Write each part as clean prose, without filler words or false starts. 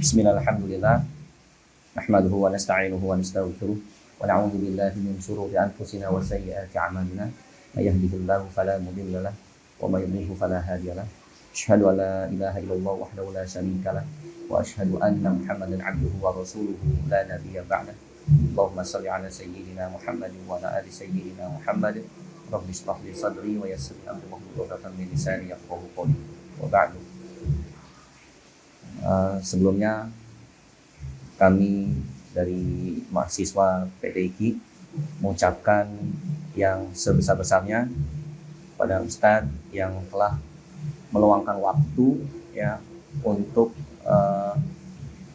Bismillahirrahmanirrahim. Nahmaduhu wa nasta'inuhu wa nastaghfiruh wa na'udzu billahi min shururi anfusina wa sayyiati a'malina. May yahdihillahu fala mudilla lahu wa may yudlil fala hadiya lahu. Asyhadu an la ilaha illallah wahdahu la syarika lahu wa asyhadu anna Muhammadan 'abduhu wa rasuluhu la nabiyya ba'dah. Allahumma shalli 'ala sayyidina Muhammadin wa 'ala ali sayyidina Muhammadin. Rabbi shrah li sadri wa yassir li amri wahlul 'uqdatam min lisani yafqahu qawli. Wa ba'du. Sebelumnya kami dari mahasiswa PTIQ mengucapkan yang sebesar-besarnya pada Ustadz yang telah meluangkan waktu ya untuk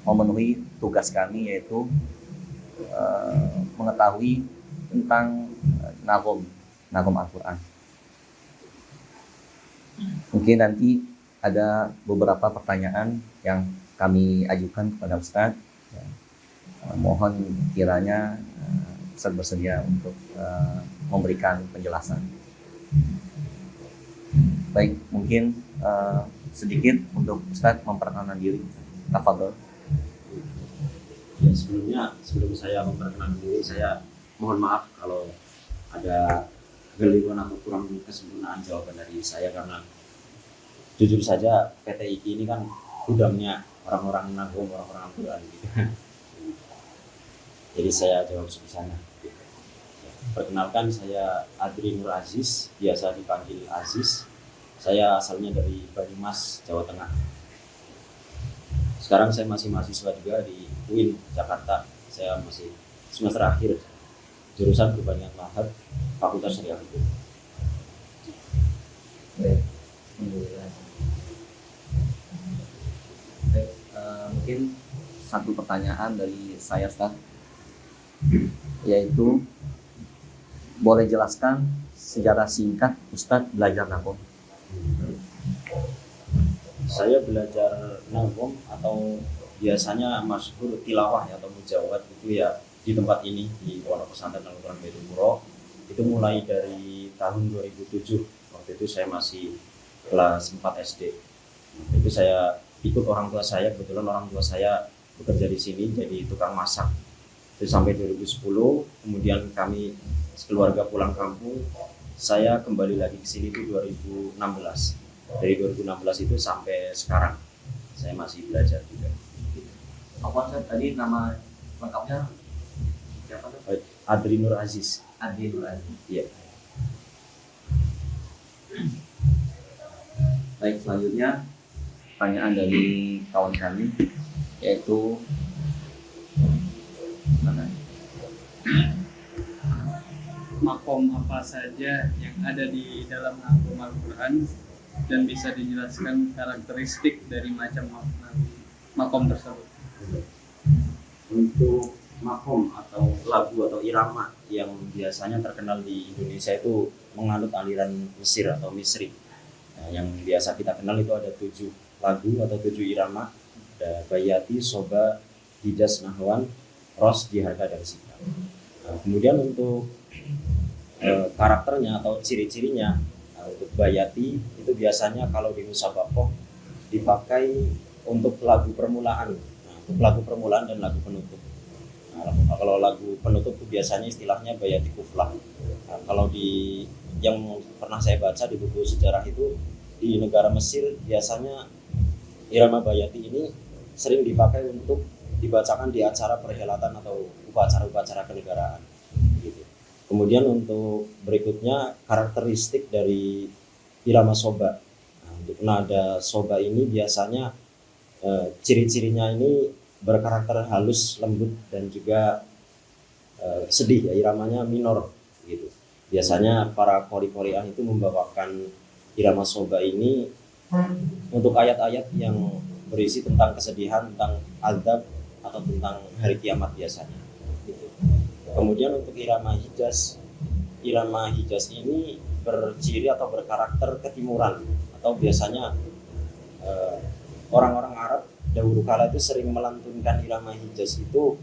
memenuhi tugas kami, yaitu mengetahui tentang nagom Al-Quran. Mungkin nanti ada beberapa pertanyaan yang kami ajukan kepada Ustadz. Ya. Mohon kiranya Ustadz bersedia untuk memberikan penjelasan. Baik, mungkin sedikit untuk Ustadz memperkenalkan diri. Tafadhol. Ya, sebelum saya memperkenalkan diri, saya mohon maaf kalau ada kekeliruan atau kurang kesempurnaan jawaban dari saya, karena jujur saja PTIQ ini kan gudangnya orang-orang nagom, orang-orang Al-Quran gitu. Jadi saya jawab sebisanya. Perkenalkan, saya Adri Nur Aziz, biasa dipanggil Aziz. Saya asalnya dari Banyumas, Jawa Tengah. Sekarang saya masih mahasiswa juga di UIN Jakarta. Saya masih semester akhir, jurusan Perbandingan Mazhab, Fakultas Syariah Hukum. Mungkin satu pertanyaan dari saya, Ustaz, yaitu boleh jelaskan sejarah singkat Ustadz belajar nagom? Saya belajar nagom atau biasanya masyhur tilawah atau mujawad itu ya di tempat ini, di Pondok Pesantren Al-Quran Baitul Quro. Itu mulai dari tahun 2007. Waktu itu saya masih kelas 4 SD. Itu saya ikut orang tua saya, kebetulan orang tua saya bekerja di sini jadi tukang masak. Itu sampai 2010, kemudian kami sekeluarga pulang kampung. Saya kembali lagi ke sini itu 2016. Dari 2016 itu sampai sekarang saya masih belajar juga. Apa tadi nama lengkapnya siapa? Adri Nur Aziz. Adri Nur Aziz. Iya. Baik, selanjutnya pertanyaan dari kawan kami, yaitu makom apa saja yang ada di dalam nagom Al-Quran, dan bisa dijelaskan karakteristik dari macam makom tersebut. Untuk makom atau lagu atau irama yang biasanya terkenal di Indonesia itu menganut aliran Mesir atau Misri. Nah, yang biasa kita kenal itu ada 7 lagu atau 7 irama. Ada Bayati, Soba, Hijaz, Nahwan, Ros, Diharga, dan Sita. Nah, kemudian untuk karakternya atau ciri-cirinya, untuk Bayati itu biasanya kalau di musabaqah dipakai untuk lagu permulaan. Nah, untuk lagu permulaan dan lagu penutup. Nah, kalau lagu penutup itu biasanya istilahnya Bayati Kuflah. Nah, kalau di yang pernah saya baca di buku sejarah itu, di negara Mesir biasanya irama Bayati ini sering dipakai untuk dibacakan di acara perhelatan atau upacara-upacara kenegaraan gitu. Kemudian untuk berikutnya karakteristik dari irama Soba. Nah, untuk nada Soba ini biasanya ciri-cirinya ini berkarakter halus, lembut, dan juga sedih ya, iramanya minor gitu. Biasanya para qori-qori'ah itu membawakan irama Soba ini untuk ayat-ayat yang berisi tentang kesedihan, tentang azab, atau tentang hari kiamat biasanya gitu. Kemudian untuk irama Hijaz ini berciri atau berkarakter ketimuran, atau biasanya orang-orang Arab dahulu kala itu sering melantunkan irama Hijaz itu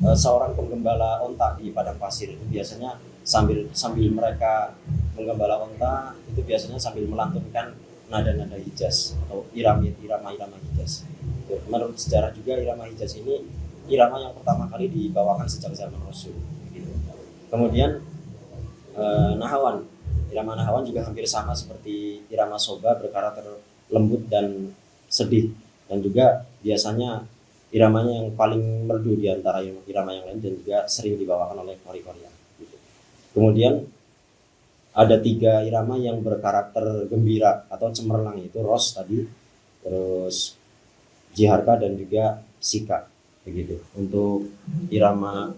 seorang penggembala onta di padang pasir. Itu biasanya sambil mereka menggembala onta itu biasanya sambil melantunkan nada-nada Hijaz atau irama Hijaz. menurut sejarah juga irama Hijaz ini irama yang pertama kali dibawakan sejak zaman Rasul gitu. Kemudian Nahawan, irama Nahawan juga hampir sama seperti irama Soba, berkarakter lembut dan sedih, dan juga biasanya iramanya yang paling merdu di antara irama yang lain dan juga sering dibawakan oleh kori-korian gitu. Kemudian ada 3 irama yang berkarakter gembira atau cemerlang, yaitu Ros tadi, terus Jiharka dan juga Sika begitu. Untuk irama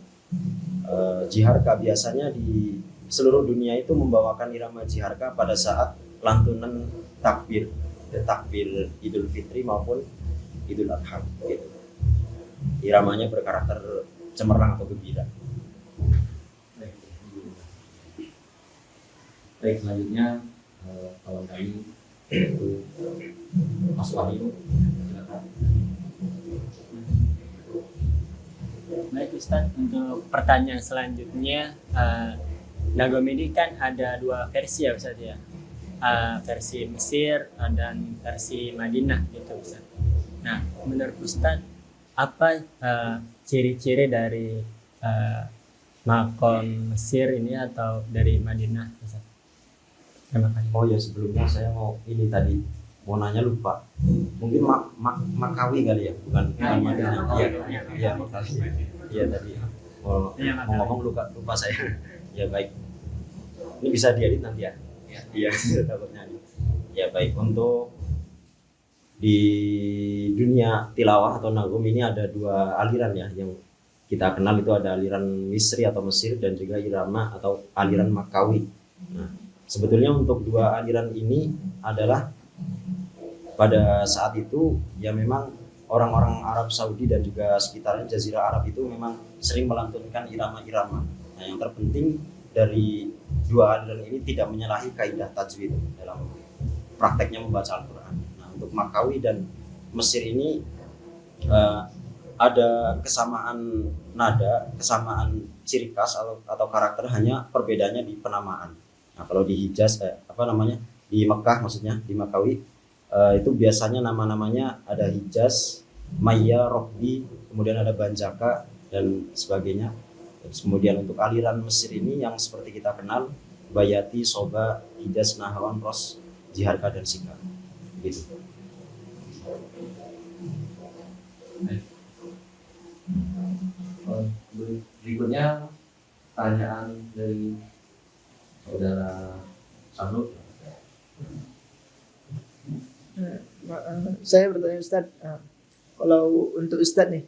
Jiharka biasanya di seluruh dunia itu membawakan irama Jiharka pada saat lantunan takbir Idul Fitri maupun Idul Adha gitu. Iramanya berkarakter cemerlang atau gembira. Baik, selanjutnya kawan kami yaitu Mas Wahyu, silakan. Baik Ustadz, untuk pertanyaan selanjutnya, Nagom ini kan ada 2 versi ya Ustadz ya, versi Mesir dan versi Madinah gitu Ustadz. Nah, menurut Ustadz apa ciri-ciri dari makom Mesir ini atau dari Madinah Ustadz? Terima kasih. Oh ya, sebelumnya saya mau ini tadi mau nanya lupa. Mungkin Makawi kali ya, bukan Madinah. Iya, Makawi. Iya tadi. Mau ngomong lupa saya. Ya baik. Ini bisa diedit nanti ya. Iya, takutnya. Ya baik, untuk di dunia tilawah atau nagum ini ada 2 aliran ya yang kita kenal, itu ada aliran Misri atau Mesir dan juga irama atau aliran Makawi. Nah, sebetulnya untuk 2 aliran ini adalah pada saat itu ya memang orang-orang Arab Saudi dan juga sekitarnya Jazirah Arab itu memang sering melantunkan irama-irama. Nah, yang terpenting dari 2 aliran ini tidak menyalahi kaidah tajwid dalam prakteknya membaca Al-Quran. Nah, untuk Makawi dan Mesir ini ada kesamaan nada, kesamaan ciri khas atau karakter, hanya perbedaannya di penamaan. Nah, kalau di Hijaz di Mekah maksudnya, di Makawi itu biasanya nama-namanya ada Hijaz, Maya, Rohbi, kemudian ada Banjaka dan sebagainya. Terus kemudian untuk aliran Mesir ini yang seperti kita kenal, Bayati, Soba, Hijaz, Nahawan, Ros, Jiharka dan Sika gitu. Berikutnya pertanyaan dari saudara Sanuk. Saya bertanya Ustadz, kalau untuk Ustadz nih,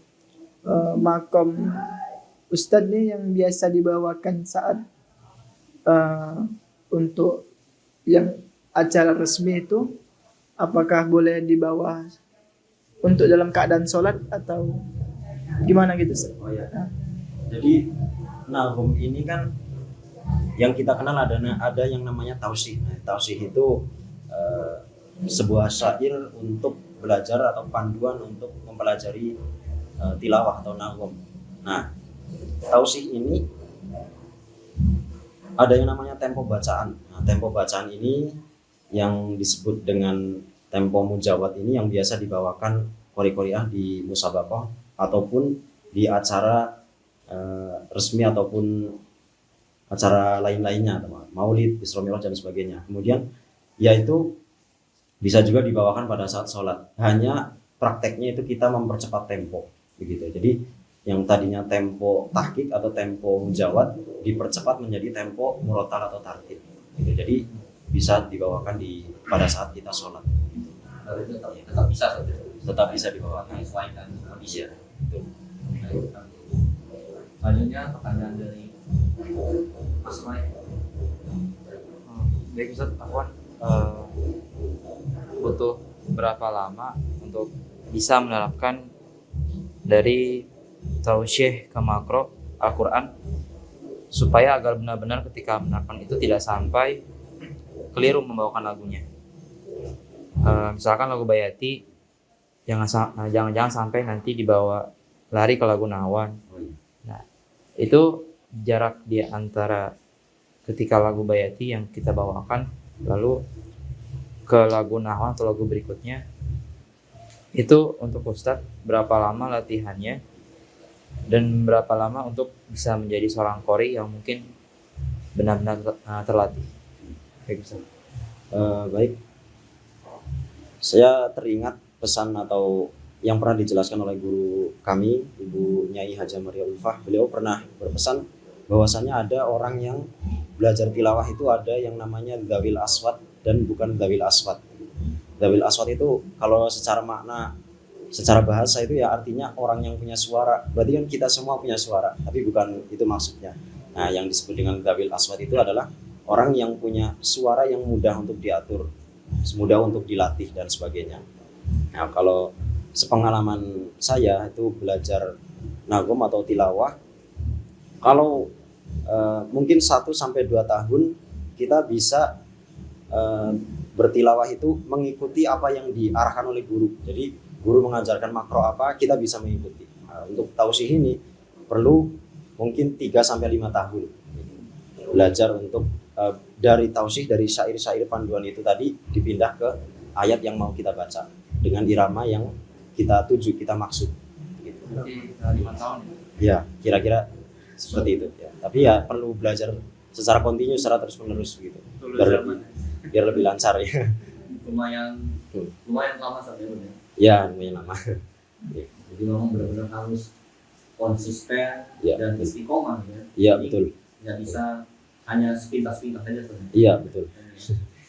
makom Ustadz nih yang biasa dibawakan saat untuk yang acara resmi itu, apakah boleh dibawa untuk dalam keadaan sholat atau gimana gitu Ustadz? Oh ya. Jadi nagum ini kan yang kita kenal ada yang namanya tausih. Nah, tausih itu sebuah syair untuk belajar atau panduan untuk mempelajari tilawah atau nagum. Nah, tausih ini ada yang namanya tempo bacaan. Nah, tempo bacaan ini yang disebut dengan tempo mujawad ini yang biasa dibawakan qori-qoriah di musabaqah ataupun di acara resmi ataupun acara lain-lainnya, maulid, Isra Mi'raj dan sebagainya. Kemudian yaitu bisa juga dibawakan pada saat sholat. Hanya prakteknya itu kita mempercepat tempo begitu. Jadi yang tadinya tempo tahqiq atau tempo mujawad dipercepat menjadi tempo murotal atau tartil gitu. Jadi bisa dibawakan pada saat kita sholat gitu. Tetap bisa dibawakan Menyesuaikan kondisi. ya. Betul. Selanjutnya pertanyaan dari Mas Mai. Baik Ustaz, Afwan, butuh berapa lama untuk bisa menerapkan dari tausyih ke makro Al-Quran supaya agar benar-benar ketika menerapkan itu tidak sampai keliru membawakan lagunya. Misalkan lagu Bayati jangan sampai nanti dibawa lari ke lagu Nahawan. Nah, itu jarak di antara ketika lagu Bayati yang kita bawakan lalu ke lagu Nahawan atau lagu berikutnya Itu untuk Ustadz berapa lama latihannya dan berapa lama untuk bisa menjadi seorang qori yang mungkin benar-benar terlatih. Baik Ustadz. Baik, saya teringat pesan atau yang pernah dijelaskan oleh guru kami, Ibu Nyai Haja Maria Ulfah. Beliau pernah berpesan bahwasanya ada orang yang belajar tilawah itu ada yang namanya dzawil aswat dan bukan dzawil aswat. Dzawil aswat itu kalau secara makna, secara bahasa itu ya artinya orang yang punya suara. Berarti kan kita semua punya suara, tapi bukan itu maksudnya. Nah, yang disebut dengan dzawil aswat itu adalah orang yang punya suara yang mudah untuk diatur, mudah untuk dilatih dan sebagainya. Nah, kalau sepengalaman saya itu belajar nagom atau tilawah, kalau mungkin 1-2 tahun kita bisa bertilawah itu mengikuti apa yang diarahkan oleh guru. Jadi guru mengajarkan makro apa, kita bisa mengikuti. Nah, untuk tausih ini perlu mungkin 3-5 tahun belajar untuk dari tausih, dari syair-syair panduan itu tadi dipindah ke ayat yang mau kita baca dengan irama yang kita tuju, kita maksud. Gitu. 5 tahun. Ya, kira-kira seperti itu. Ya. Tapi ya perlu belajar secara kontinu, secara terus-menerus gitu. Biar lebih lancar ya. Lumayan lama sampai ini. Ya, lumayan lama. Jadi memang benar-benar harus konsisten Ya, dan betul. istiqomah ya. Iya, Jadi betul. nggak bisa hanya sepintas-pintas saja sebenarnya. Iya, betul.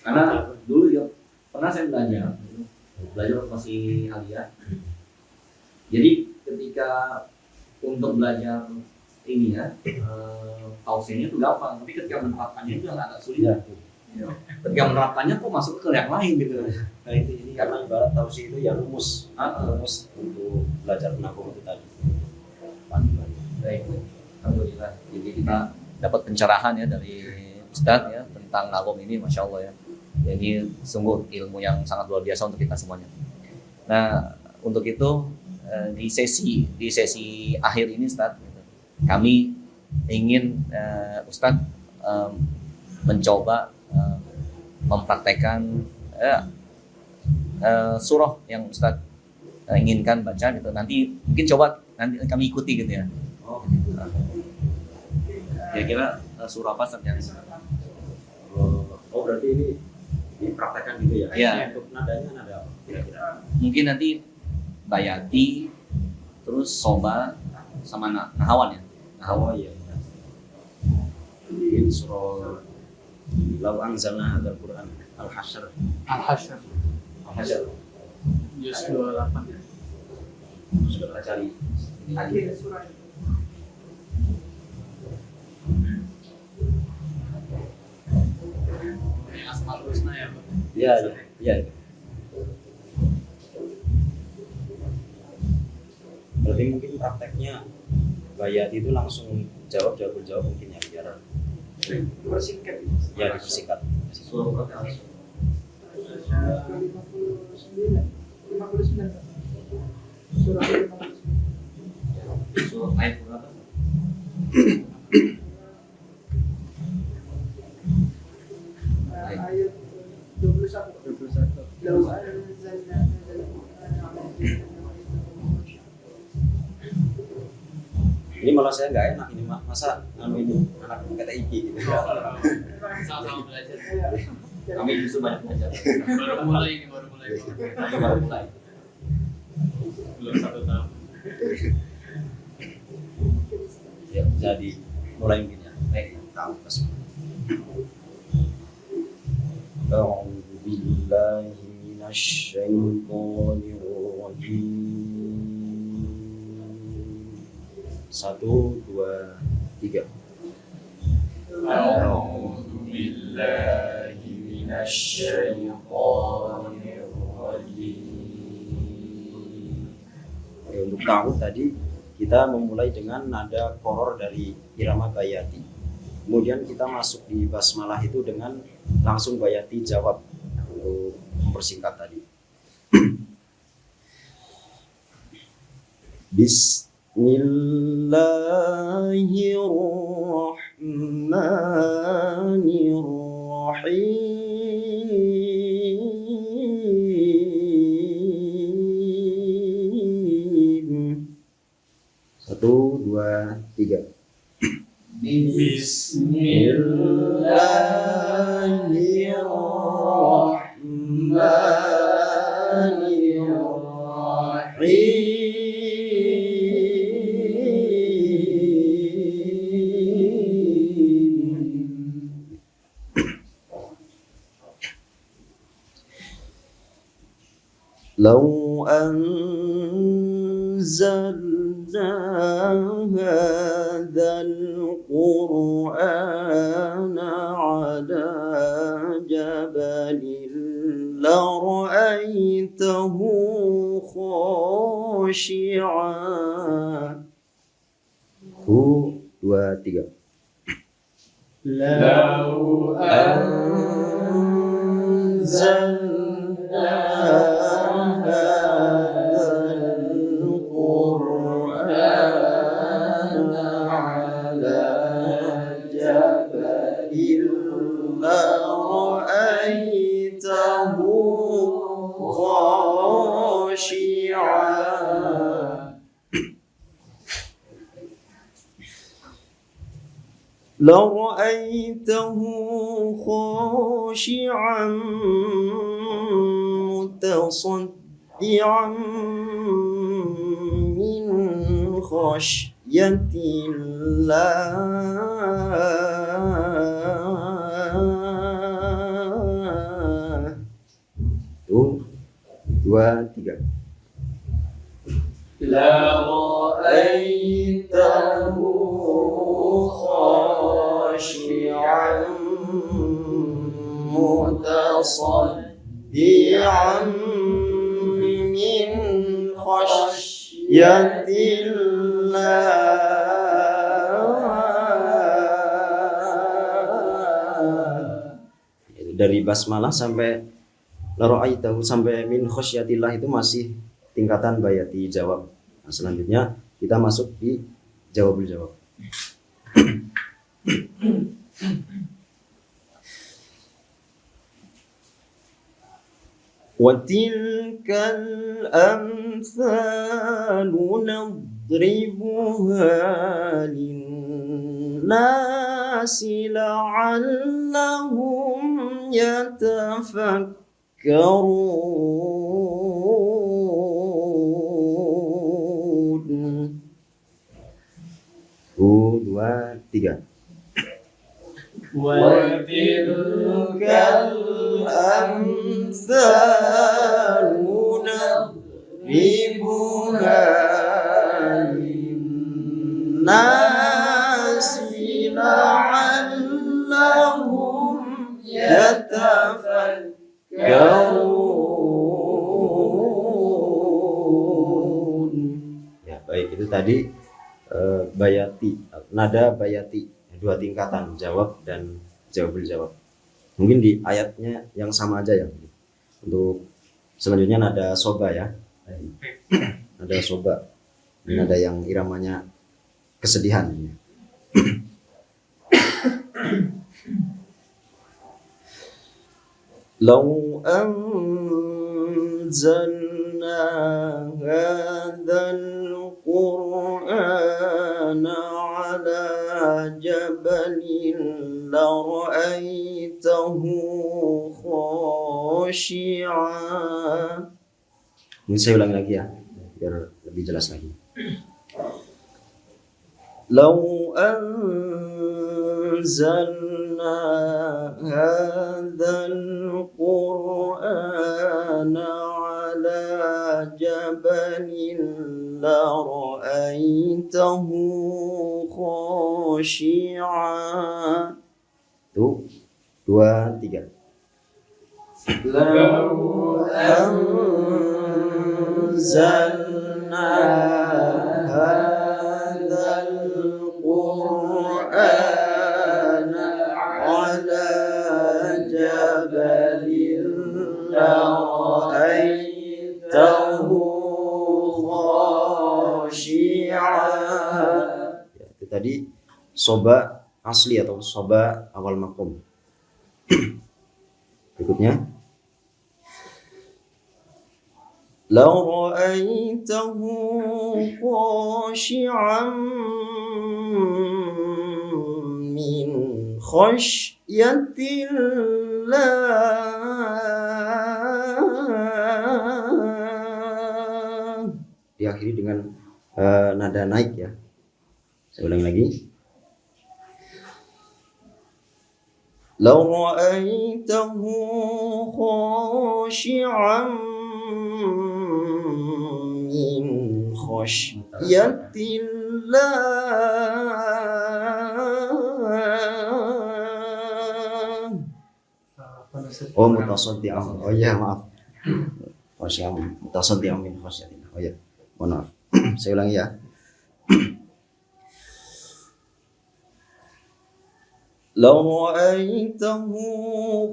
Karena dulu ya pernah saya belajar waktu masih aliyah. Jadi ketika untuk belajar ini ya tausiahnya itu gampang, tapi ketika menerapkannya itu yang agak sulit. Ya. Ya. Ketika menerapkannya kok masuk ke yang lain gitu. Nah, itu ini karena ibarat tausih itu ya rumus untuk belajar penagum itu tadi. Panduan. Baik, alhamdulillah. Jadi kita dapat pencerahan ya dari Ustadz ya tentang nagom ini, masya Allah ya. Jadi sungguh ilmu yang sangat luar biasa untuk kita semuanya. Nah, untuk itu di sesi akhir ini Ustadz, kami ingin Ustadz mencoba mempraktekkan surah yang Ustadz inginkan baca gitu. Nanti mungkin coba nanti kami ikuti gitu ya. Kira-kira surah apa Ustadz yang Berarti ini dipraktekkan gitu ya? Iya. Untuk nadanya nada apa kira-kira? mungkin nanti bayati, terus soba sama nahawan ya. Oh iya. Ini surah Lau anzalna hadzal Qur'an Al-Hasyr. Al-Hasyr. Al-Hasyr. Juz 28. Sudah kita cari. Akhir surah. Yang Asmaul Husna ya, Pak. Iya, iya. Berarti mungkin prakteknya bayat itu langsung jawab mungkin ya biar Persingkat. ya dipersingkat. Surah berapa? 59. Surah 59. Surah ayat berapa? Ayat 21. Lau anzalna Ini malah saya nggak enak ini masa ini anak KTIP gitu. Sama-sama belajar. Kami justru banyak belajar. Baru mulai. Kami baru mulai. Belum 1 tahun. Ya, jadi mulai mungkin ya. Baik. Tahu pas. A'udzu billahi minasy syaithanir rajim. 1, 2, 3. A'udzu billahi minasy syaithanir rajim. Oke, untuk tahu tadi kita memulai dengan nada koror dari irama bayati. Kemudian kita masuk di basmalah itu dengan langsung bayati jawab untuk mempersingkat tadi. Bismillahirrahmanirrahim. 1, 2, 3. لو أنزلنا هذا القرآن على جبل لرأيته خاشعا. 1, 2, 3. لو أنزلنا لرأيته خاشعا متصدعا من خشية الله. 1, 2, 3. لرأيته خاشعا متصدعا من خشية الله. Dari basmalah sampai lara'aitahu sampai min khasyatillah itu masih tingkatan bayati jawab. Nah, selanjutnya kita masuk di jawabul jawab. وَتِلْكَ الْأَمْثَالُ نَضْرِبُهَا لِلنَّاسِ لَعَلَّهُمْ يَتَفَكَّرُونَ. 1, 2, 3. وَتِلْكَ الْأَمْثَالُ نَضْرِبُهَا لِلنَّاسِ لَعَلَّهُمْ يَتَفَكَّرُونَ. Ya, baik, itu tadi bayati, nada bayati, 2 tingkatan, jawab dan jawabul jawab. Mungkin di ayatnya yang sama aja ya. Untuk selanjutnya nada soba ya. Nada soba. Ini nada yang iramanya kesedihan. Lau anzalna hadzal qur'ana ala jabalin lara'aitahu khashi'an. Ini saya ulangi lagi ya, biar lebih jelas lagi. Lau anzalna hadzal qur'ana ala jabalin lara'aitahu khashi'an. 1, 2, 3. Lau anzalna hadzal qur'ana ala jabalin lara'aitahu khashi'an. Itu tadi soba asli atau soba awal makom. Berikutnya لرأيته خاشعا من خشية الله. Diakhiri dengan nada naik ya. Saya ulangi lagi. لرأيته خاشعا من خشية الله. Oh, mutasaddi'an. Oh ya, maaf. Khasyi'an mutasaddi'an min khasyatillah. Oh ya, mohon maaf. Saya ulangi ya. لرأيته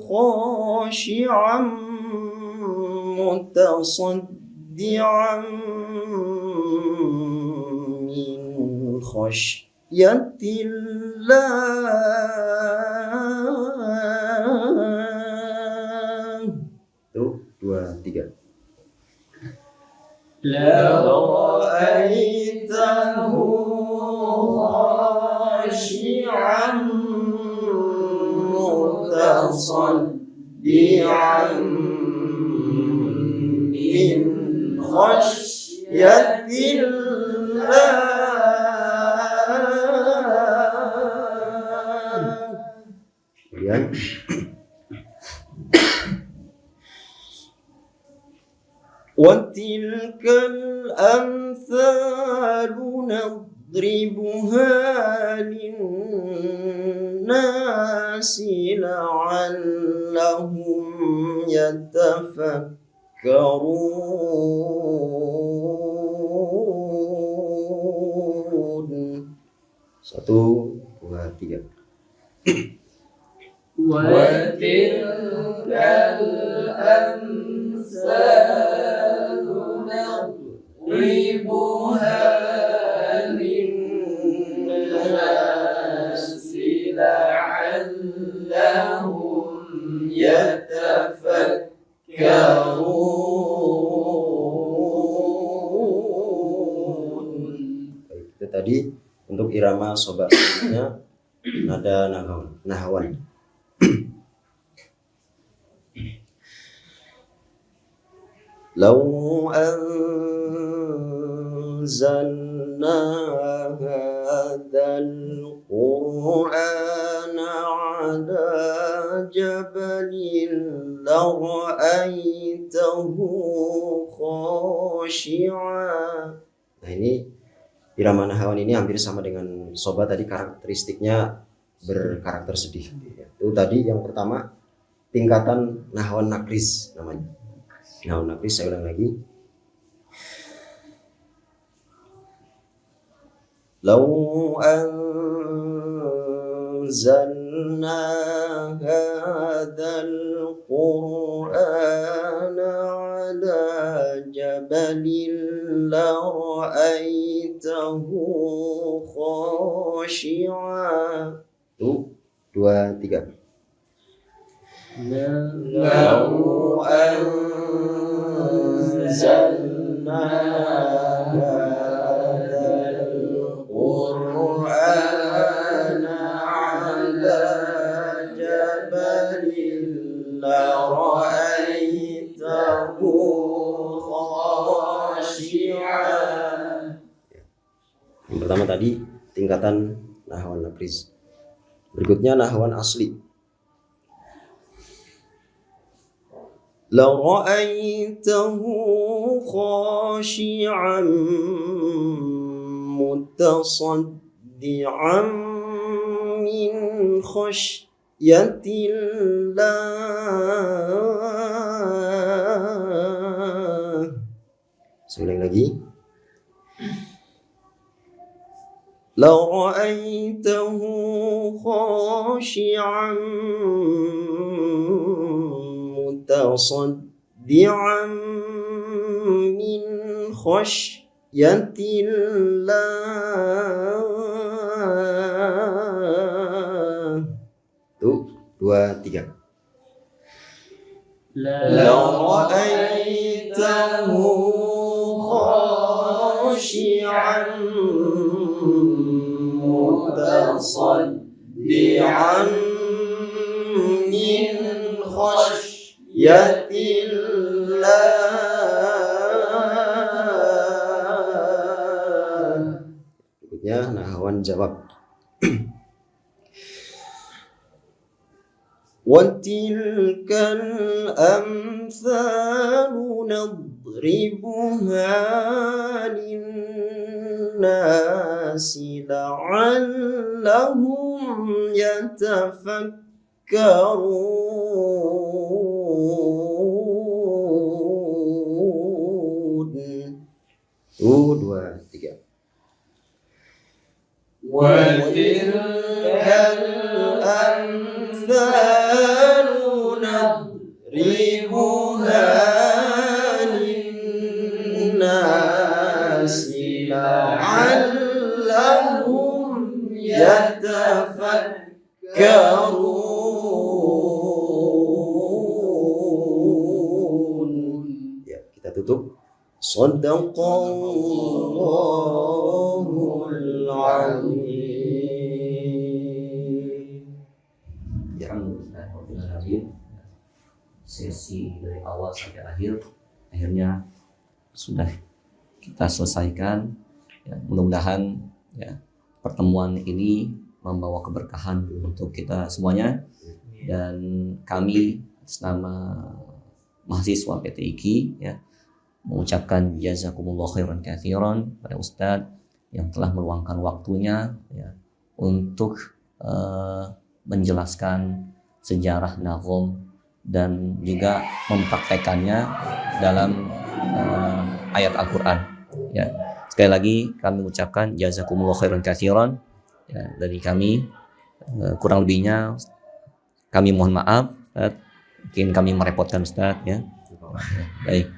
خاشعا متصدعا من خشية الله. Tuh, 2, 3. لرأيته خاشعا متصدعا من خشية الله. Kemudian وتلك الأمثال نضربها للناس لعلهم يتفكرون. 1, 2, 3. وتلك الأمثال نضربها للناس لعلهم يتفكرون. Itu tadi untuk irama sobat selanjutnya nada nahawan. لو أنزلنا هذا القرآن على جبل لرأيته خاشعا. Nah, ini irama nahawan ini hampir sama dengan sobat tadi, karakteristiknya berkarakter sedih. Itu tadi yang pertama tingkatan nahawan nakris namanya. Nahawan nakris, saya ulang lagi. Lau anzalna hadzal qur'ana ala jabalin la ra'aitahu khashi'a. Tuh, 2, 3. لو أنزلنا هذا القرآن على جبل لرأيته خاشعا. Yang pertama tadi tingkatan nahawan nakris. Berikutnya nahawan asli. لرأيته خاشعا متصدعا من خشية الله. Saya ulang lagi. لرأيته خاشعا متصدعا من خشية الله. Tuh, 2, 3. لرأيته خاشعا متصدعا من خشية الله. Berikutnya Nahwan jawab. وتلك الأمثال نضربها للناس لعلهم يتفكرون. 2, 3. وتلك الأمثال نضربها للناس لعلهم يتفكرون. Ya, kita tutup. Shadaqallahul azim. Alhamdulillah, sesi dari awal sampai akhirnya sudah kita selesaikan. Ya, mudah-mudahan ya, pertemuan ini membawa keberkahan untuk kita semuanya, dan kami atas nama mahasiswa PT IKI ya, mengucapkan jazakumullah khairan katsiran pada Ustadz yang telah meluangkan waktunya ya, untuk menjelaskan sejarah Nazom dan juga mempraktekannya dalam ayat Al-Quran. Ya, sekali lagi kami ucapkan jazakumullah khairan katsiran ya, dari kami. Kurang lebihnya kami mohon maaf, Ustaz. Mungkin kami merepotkan Ustaz ya. Baik,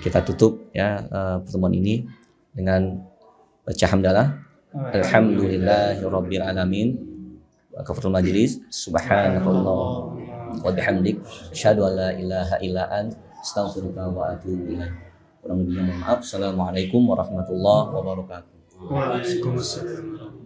kita tutup ya pertemuan ini dengan baca hamdalah. Alhamdulillahirabbil alamin. Wa kafaratul majlis. Subhanakallah wa bihamdik asyhadu an la ilaha illa anta astaghfiruka wa atubu ilaik. Kurang lebihnya mohon maaf. Assalamualaikum warahmatullahi wabarakatuh. Waalaikumsalam.